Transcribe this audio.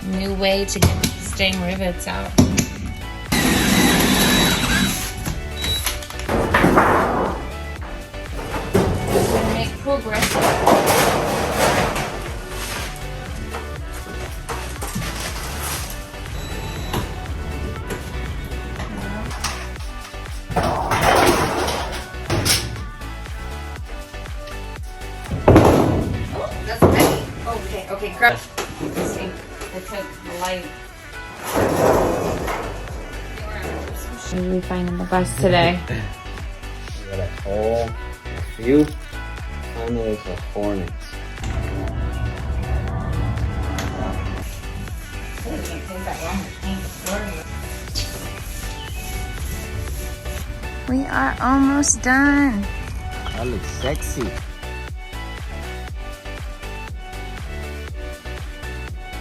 New way to get these dang rivets out. Make progress. That's ready. Okay, grab. See, I took the light. What did we find on the bus today? We got a few tunnels of hornets. We are almost done. That looks sexy.